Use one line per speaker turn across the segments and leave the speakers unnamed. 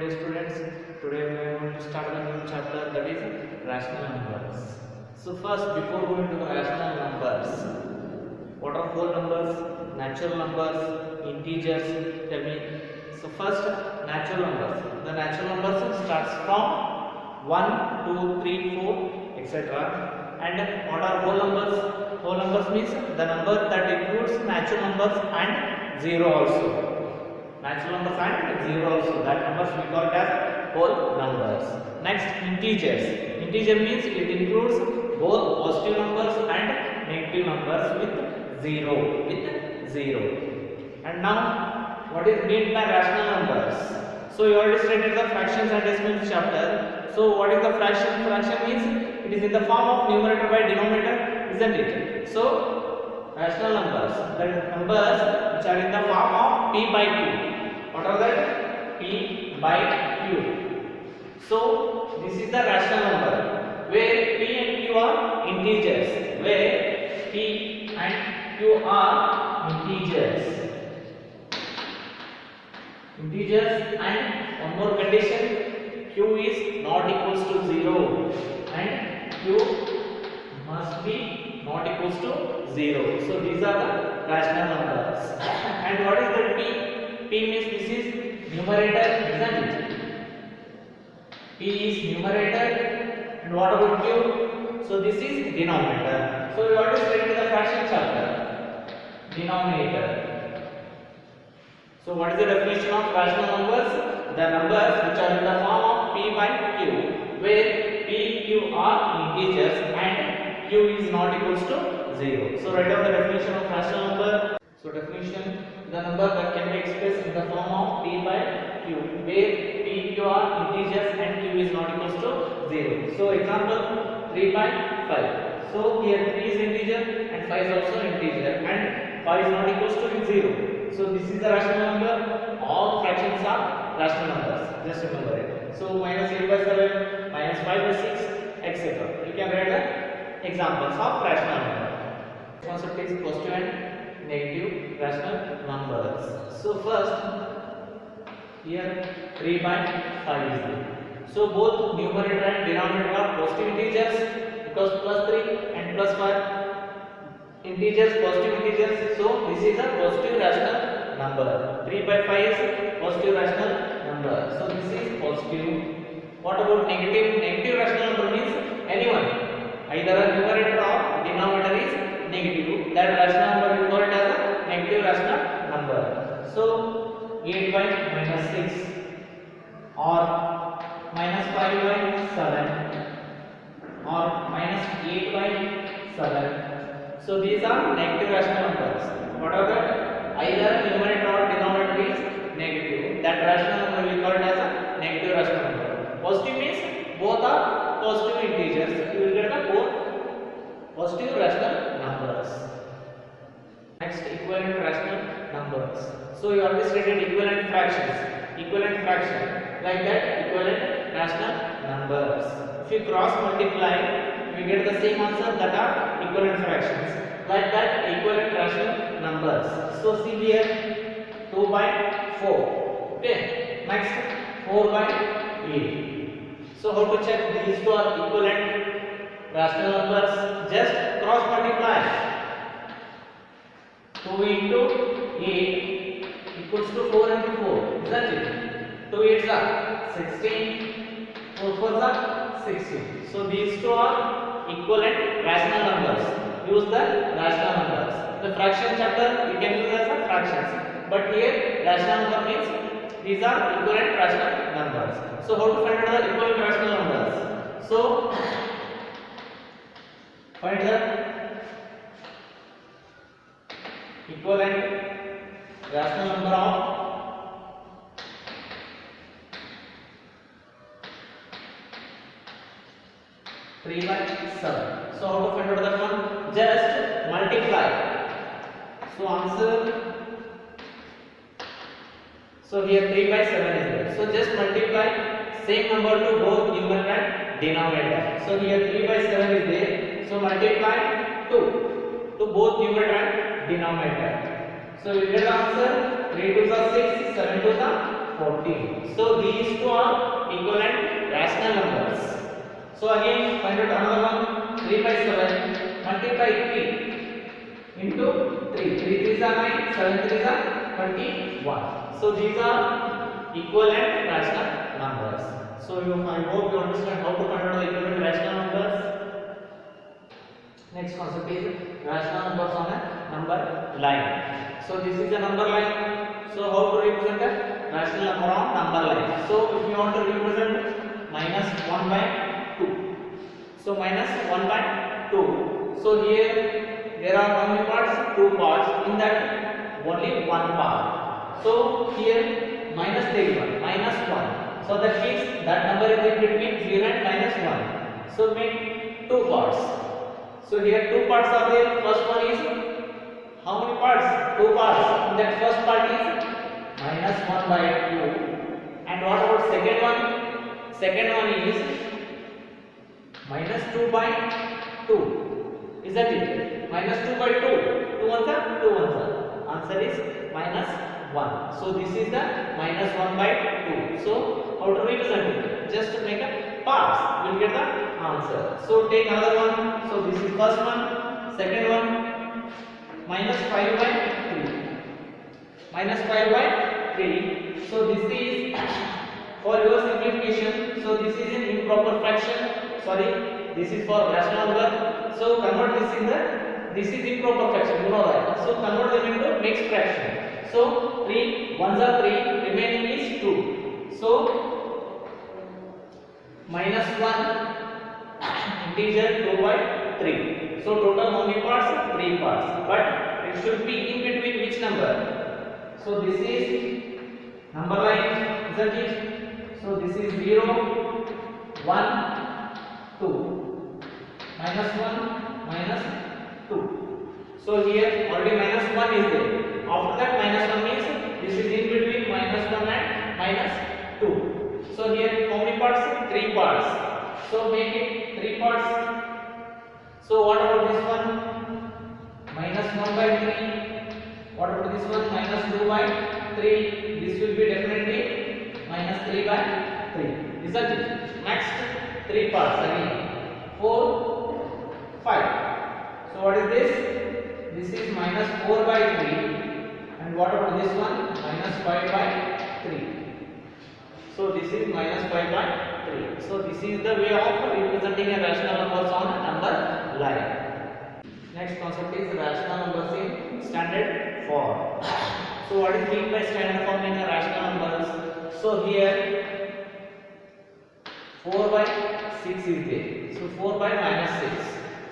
day students. Today we are going to start a new chapter, that is rational numbers. So first, before going to the rational numbers, what are whole numbers, natural numbers, integers? Tell me. So first, natural numbers. The natural numbers starts from 1, 2, 3, 4, etc. And what are whole numbers? Whole numbers means the number that includes natural numbers and 0 also. Natural numbers and 0 also. That numbers we call it as whole numbers. Next, integers. Integer means it includes both positive numbers and negative numbers with 0. With 0. And now, what is meant by rational numbers? So you already studied the fractions and decimals chapter. So what is the fraction? Fraction means it is in the form of numerator by denominator, isn't it? So rational numbers, the numbers which are in the form of p by q. What are that? P by q. So this is the rational number where p and q are integers. Where p and q are integers. Integers, and one more condition, q is not equals to 0 and q must be not equals to 0. So these are the rational numbers. And what is the p? P means this is numerator, isn't it? P is numerator, and what about q? So this is denominator. So we already studied the fraction chapter. Denominator. So what is the definition of rational numbers? The numbers which are in the form of p by q, where p, q are integers and q is not equals to 0. So write down the definition of rational number. So definition, the number that can be expressed in the form of p by q, where p, q are integers and q is not equals to 0. So example, 3 by 5. So here 3 is integer and 5 is also integer, and 5 is not equals to 0. So this is the rational number. All fractions are rational numbers. Just remember it. So minus 8 by 7, minus 5 by 6, etc. You can write the examples of rational number. Concept is positive and negative rational numbers. So first, here 3 by 5 is there. So both numerator and denominator are positive integers, because plus 3 and plus 5 integers, positive integers. So this is a positive rational number. 3 by 5 is positive rational number. So this is positive. What about negative? Negative rational number means anyone, either a numerator or denominator is negative. That rational number we call it as a negative rational number. So 8 by minus 6 or minus 5 by 7 or minus 8 by 7. So these are negative rational numbers. What are that? Either numerator or denominator is negative. That rational number we call it as a negative rational number. Positive means both are positive integers. You will get the both positive rational numbers. Next, equivalent rational numbers. So you already studied equivalent fractions. Equivalent fraction, like that, equivalent rational numbers. If you cross multiply, we get the same answer, that are equivalent fractions. Like that, equivalent rational numbers. So see here, 2 by 4. Okay. Next, 4 by 8. So how to check these two are equivalent rational numbers? Just cross multiply. 2 into 8 equals to 4 into 4. Isn't it? 2 8s are 16. 4 4s are 16. So these two are equivalent rational numbers. Use the rational numbers. The fraction chapter you can use as a fractions, but here rational number means these are equivalent rational numbers. So how to find out the equivalent rational numbers? So find the equivalent rational number of 3 by 7. So how to find out that one? Just multiply. So answer. So here 3 by 7 is there. So just multiply same number to both numerator and denominator. So here 3 by 7 is there. So multiply 2 to both numerator and denominator. So we get the answer. 3 2s are 6, 7 2s are 14. So these two are So again find out another one. 3 by 7 multiply 3 into 3. 3 3s are 9, 7 3s are 21. So these are equal and rational numbers. So I hope you understand how to find out the equal and rational numbers. Next concept is rational numbers on a number line. So this is a number line. So how to represent a rational number on number line? So if you want to represent minus 1 by 2. So minus 1 by 2. So here there are how many parts? 2 parts. In that only one part. So here minus there is 1, minus 1. So that means that number is in between 0 and minus 1. So make 2 parts. So here 2 parts are there. First one is how many parts? 2 parts. In that first part is minus 1 by 2. And what about second one? Second one is minus 2 by 2. Is that it? Minus 2 by 2. 2 ones are 2 ones are. Answer is minus 1. So this is the minus 1 by 2. So how to represent it? Just to make a parts. You will get the answer. So take another one. So this is first one. Second one minus 5 by 3. Minus 5 by 3. So this is for your simplification. So this is an improper fraction. Sorry, this is for rational number. So convert this in the. This is improper fraction. You know that. So convert them into mixed fraction. So 3 ones are 3. Remaining is 2. So minus 1 integer 2 by 3. So total how many parts? 3 parts. But it should be in between which number? So this is number line, isn't it? So this is 0, 1, 2. Minus 1, minus 2. So here already minus 1 is there. After that minus 1 means this is in between minus 1 and minus 2. So here how many parts? 3 parts. So make it 3 parts. So what about this one? Minus 1 by 3. What about this one? Minus 2 by 3. This will be definitely minus 3 by 3. Isn't it? Next 3 parts again. 4, 5. So what is this? This is minus 4 by 3. And what about this one? Minus 5 by 3. So this is minus 5 by 3. So this is the way of representing a rational numbers on a number line. Next concept is rational numbers in standard form. So what is meant by standard form in a rational numbers? So here 4 by 6 is there. So 4 by minus 6.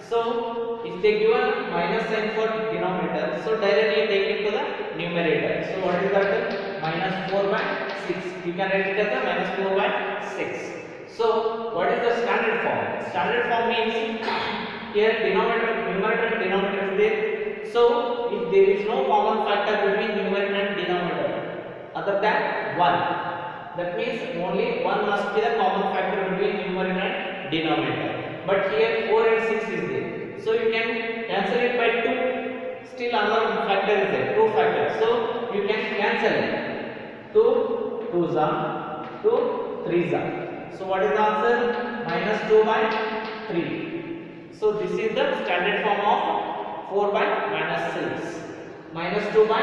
So if they give a minus sign for denominator, so directly take it to the numerator. So what is that? Minus 4 by 6. You can write it as a minus 4 by 6. So what is the standard form? Standard form means here denominator, numerator and denominator is there. So if there is no common factor between numerator and denominator other than 1, that means only 1 must be the common factor between numerator and denominator. But here 4 and 6 is there. So you can cancel it by 2. Still another factor is there, 2 factors. So you can cancel it. 2 2s are 2 3s are. So what is the answer? Minus 2 by 3. So this is the standard form of 4 by minus 6. Minus 2 by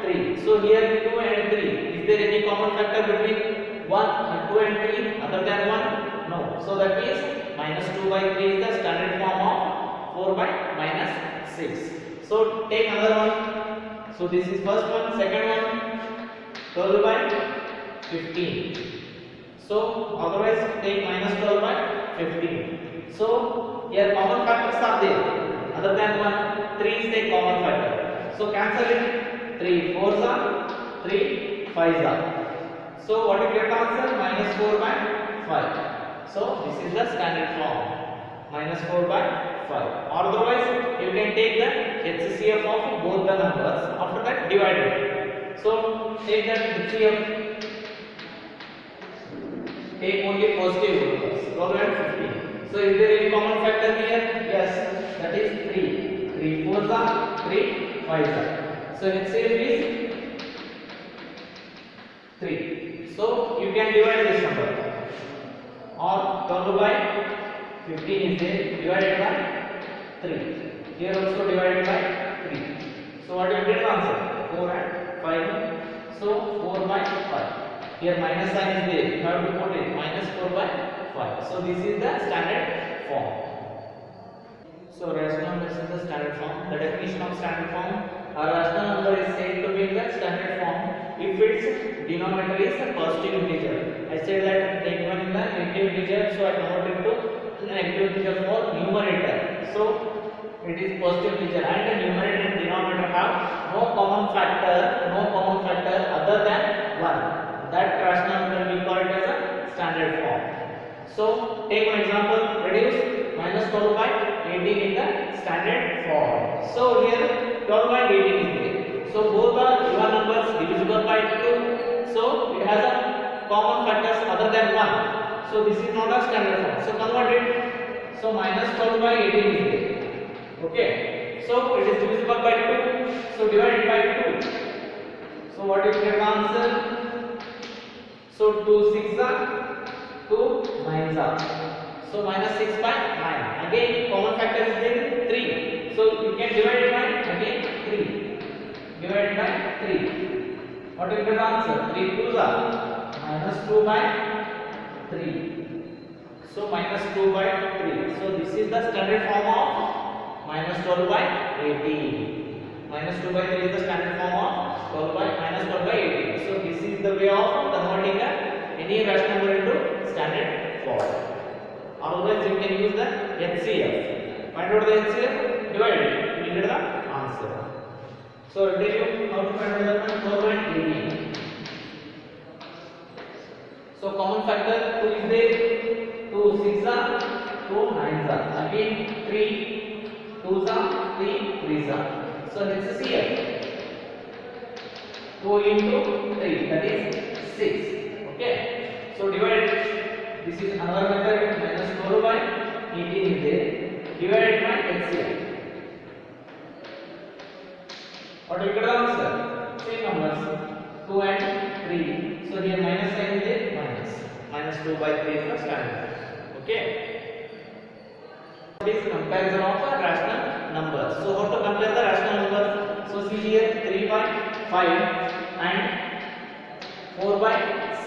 3. So here 2 and 3. Is there any common factor between 1 and 2 and 3 other than 1? No. So that means minus 2 by 3 is the standard form of 4 by minus 6. So take another one. So this is first one, second one, 12 by 15. So otherwise take minus 12 by 15. So here common factors are there. Other than 1, 3 is the common factor. So cancel it. 3 4s are, 3 5s are. So what you get answer? Minus 4 by 5. So this is the standard form. Minus 4 by 5. Otherwise you can take the HCF of both the numbers. After that divide it. So take that HCF. Take only positive numbers. 12 and 15. So is there any common factor here? Yes. That is 3. 3 4s are, 3 5s are. So HCF is 3. So you can divide this number. Or 12 by 15 is there, divided by 3. Here also divided by 3. So what you get the answer? 4 and 5. So 4 by 5. Here minus sign is there. You have to put it minus 4 by 5. So this is the standard form. So rational number is the standard form. The definition of standard form: a rational number is said to be in the standard form if its denominator is a positive integer. I said that the given in the negative integer, so I convert it to negative integer for numerator. So it is positive integer, and the numerator and denominator have no common factor other than 1. That rational number we call it as a standard form. So take one example: reduce minus 12 by 18 in the standard form. So here 12 by 18 is there. So both are even numbers divisible by 2. So it has a common factors other than 1. So this is not a standard form. So convert it. So minus 12 by 18 is there. Okay. So it is divisible by 2. So divide it by 2. So what is the answer? So 2 6 are 2 9s are. So minus 6 by 9. Again common factor is there 3. So you can divide it by again 3. Divided by 3. What is the answer? 3 2s are minus 2 by 3. So minus 2 by 3. So this is the standard form of minus 12 by 18. Minus 2 by 3 is the standard form of minus 12 by 18. So this is the way of converting any rational number into standard form. Otherwise you can use the HCF. Find out the HCF, divide it, you will get the answer. So I tell you how to find out the 4 by 18. So common factor 2 is there, 2 6 are, 2 9s are. Again 3 2s are, 3 3s are. So HCF 2 into 3, that is 6. Okay. So divide it. This is another method. Minus 4 by 18 is there. Divided by HCF. What will get the answer? Same numbers 2 and 3. So here minus sign is there, minus 2 by 3 is the standard. Okay. This is comparison of a rational numbers. So how to compare the rational numbers? So see here 3 by 5 and 4 by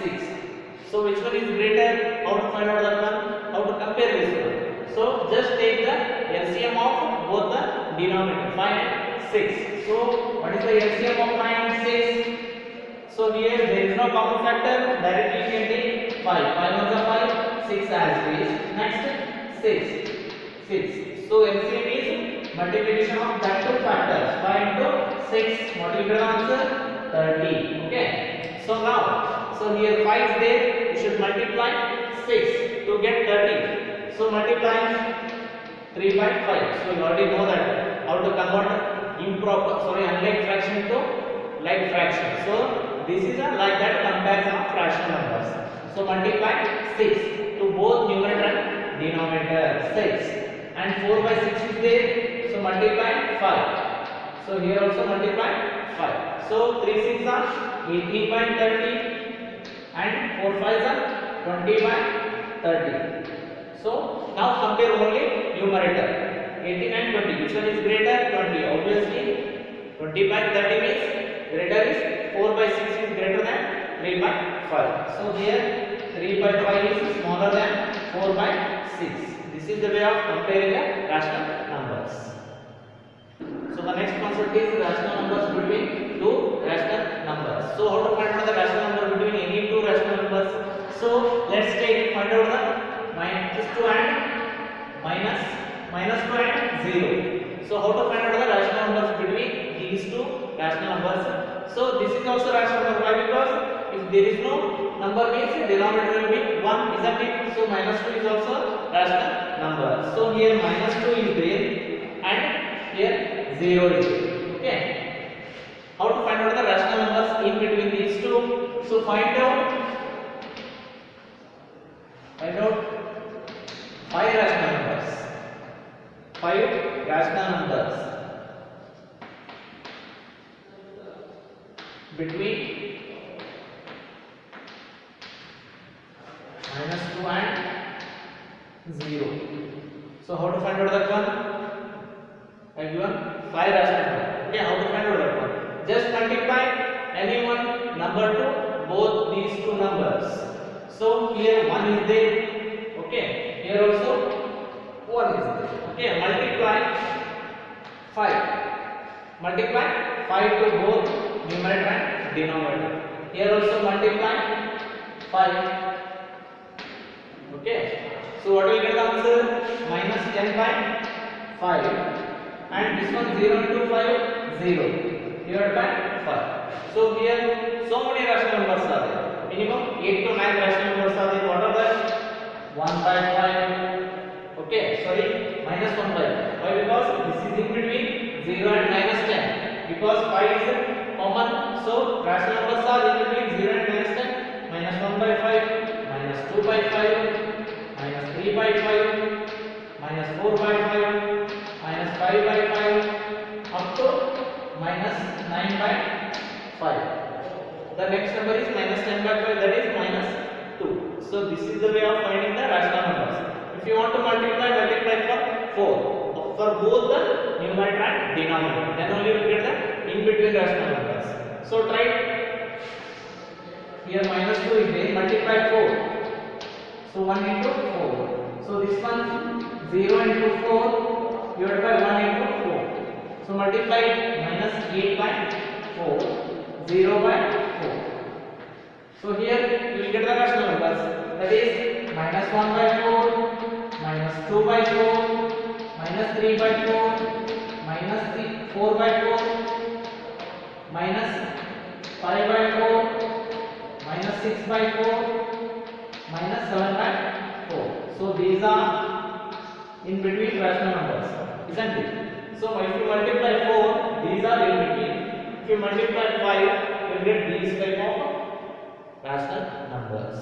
6. So which one is greater? How to find out that one? How to compare this one? So just take the LCM of both the denominator 5 and 6. So what is the LCM of 5 and 6? So here there is no common factor. Directly you can take 5. 5 ones are 5. 6 as is. Next 6. 6. So LCM is multiplication of that two factors. 5 into 6. What will be the answer? 30. Okay. So now, so here 5 is there. You should multiply 6 to get 30. So multiply 3 by 5. So you already know that how to convert unlike fraction to like fraction. So this is a like that comparison of fraction numbers. So multiply 6 to both numerator and denominator 6. And 4 by 6 is there. So multiply 5. So here also multiply 5. So 3 6 are 18 by 30 and 4 5 are 20 by 30. So now compare only numerator 18 and 20. Which one is greater? 20. Obviously 20 by 30 means greater is 4 by 6 is greater than 3 by 5. So here 3 by 5 is smaller than 4 by 6. This is the way of comparing the rational numbers. So the next concept is rational numbers between two rational numbers. So how to find out the rational number between any two rational numbers? So let's find out the minus 2 and minus 2 and 0. So how to find out the rational numbers between these two rational numbers? So this is also rational number. Why? Because if there is no number means the denominator will be 1, isn't it? So minus 2 is also rational number. So here minus 2 is there and here 0 is there. Okay. How to find out the rational numbers in between these two? So find out 5 rational numbers. 5 rational numbers between minus 2 and 0. So how to find out that one? I have given 5 rational numbers. Okay, how to find out that one? Just multiply any one number to both these two numbers. So here 1 is there. Okay, here also 1 is there. Okay, multiply 5. Multiply 5 to both numerator and denominator. Here also multiply 5. Okay, so what will get the answer? Minus 10 by 5. And this one 0 into 5, 0 divided by 5. So here so many rational numbers are there. Minimum 8 to 9 rational numbers are there. What are that? 1 by 5. Okay, sorry, minus 1 by 5. Why? Because this is in between 0 and minus 10. Because 5 is common, so rational numbers are in between 0 and minus 10. Minus 1 by 5, minus 2 by 5, minus 3 by 5, minus 4 by 5, minus 5 by 5, up to minus 9 by 5. The next number is minus 10 by 5, that is minus 2. So this is the way of finding the rational numbers. If you want to multiply for 4 for both the numerator and denominator, then only you will get the in between rational numbers. So try here minus 2 is there, multiply 4. So 1 into 4. So this one 0 into 4 divided by 1 into 4. So multiply minus 8 by 4, 0 by 4. So here you will get the rational numbers. That is minus 1 by 4, minus 2 by 4, minus 3 by 4, minus 4 by 4, minus 5 by 4, minus 6 by 4, minus 7 by 4. So these are in between rational numbers, isn't it? So if you multiply 4, these are in between. If you multiply 5, you will get these type of rational numbers.